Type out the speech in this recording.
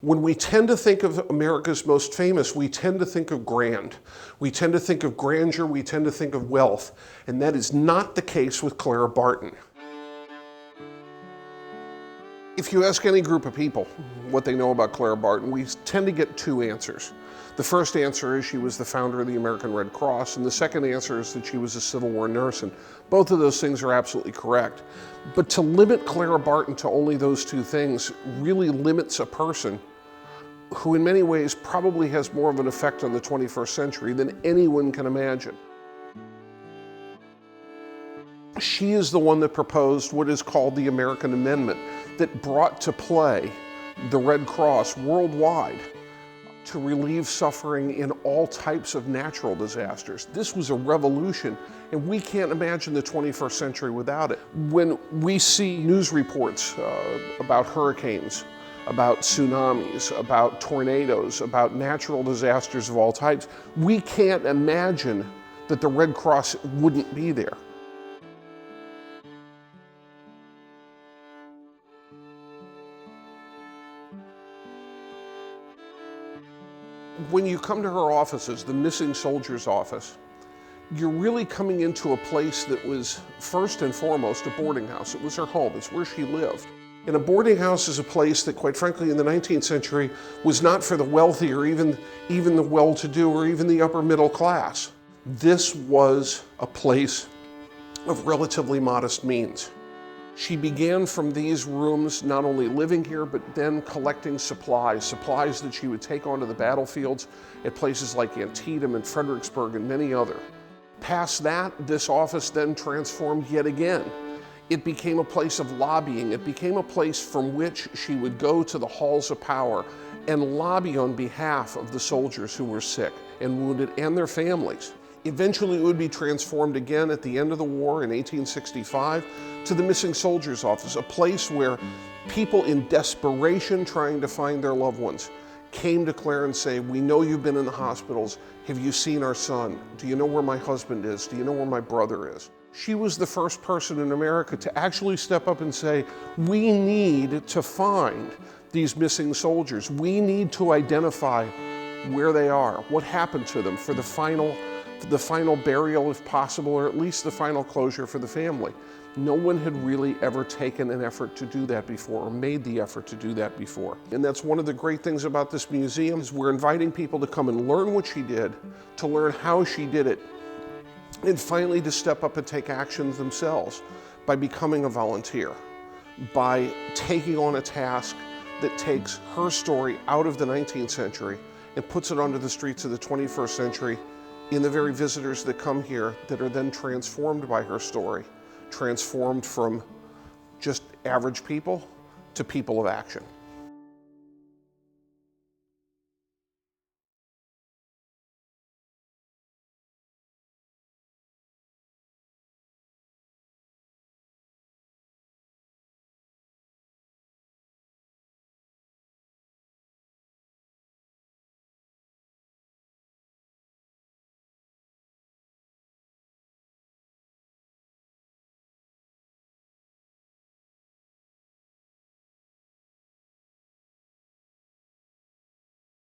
When we tend to think of America's most famous, we tend to think of grand. We tend to think of grandeur, we tend to think of wealth, and that is not the case with Clara Barton. If you ask any group of people what they know about Clara Barton, we tend to get two answers. The first answer is she was the founder of the American Red Cross, and the second answer is that she was a Civil War nurse, and both of those things are absolutely correct. But to limit Clara Barton to only those two things really limits a person who in many ways probably has more of an effect on the 21st century than anyone can imagine. She is the one that proposed what is called the American Amendment, that brought to play the Red Cross worldwide to relieve suffering in all types of natural disasters. This was a revolution, and we can't imagine the 21st century without it. When we see news reports about hurricanes, about tsunamis, about tornadoes, about natural disasters of all types, we can't imagine that the Red Cross wouldn't be there. When you come to her offices, the missing soldiers office, you're really coming into a place that was first and foremost a boarding house. It was her home, it's where she lived. And a boarding house is a place that, quite frankly, in the 19th century was not for the wealthy or even the well-to-do or even the upper middle class. This was a place of relatively modest means. She began from these rooms not only living here, but then collecting supplies that she would take onto the battlefields at places like Antietam and Fredericksburg and many other. Past that, this office then transformed yet again. It became a place of lobbying. It became a place from which she would go to the halls of power and lobby on behalf of the soldiers who were sick and wounded and their families. Eventually, it would be transformed again at the end of the war in 1865 to the Missing Soldiers Office, a place where people in desperation trying to find their loved ones came to Claire and say, "We know you've been in the hospitals. Have you seen our son? Do you know where my husband is? Do you know where my brother is?" She was the first person in America to actually step up and say, "We need to find these missing soldiers. We need to identify where they are, what happened to them for the final burial if possible, or at least the final closure for the family." No one had really ever taken an effort to do that before, or made the effort to do that before. And that's one of the great things about this museum, is we're inviting people to come and learn what she did, to learn how she did it, and finally to step up and take actions themselves by becoming a volunteer, by taking on a task that takes her story out of the 19th century and puts it onto the streets of the 21st century in the very visitors that come here that are then transformed by her story, transformed from just average people to people of action.